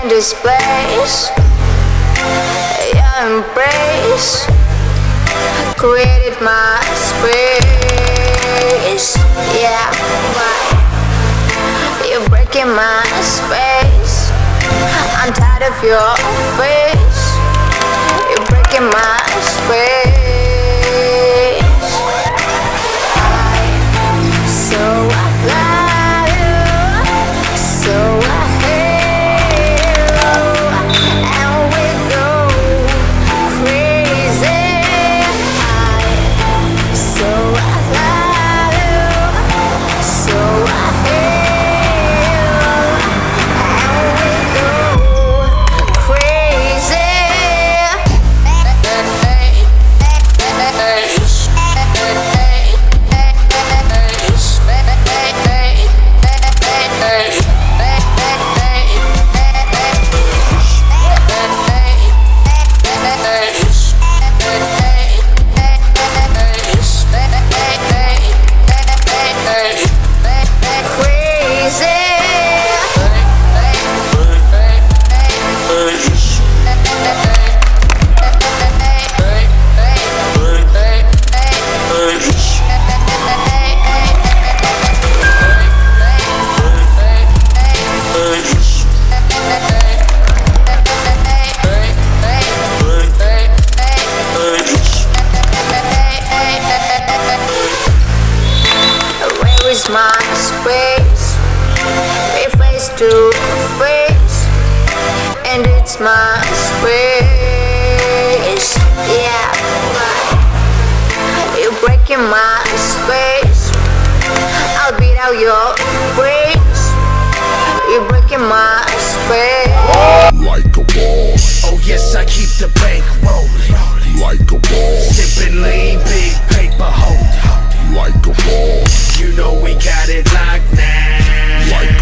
in this place. Your embrace created my space. Yeah, why? You're breaking my space. I'm tired of your face. You're breaking my space. So I love you, so I hate you, and we go crazy. So I love you, so I hate you, and we go crazy. Where is my space? We face to face, and it's my space. Yeah, right. You're breaking my space. I'll beat out your brains. You're breaking my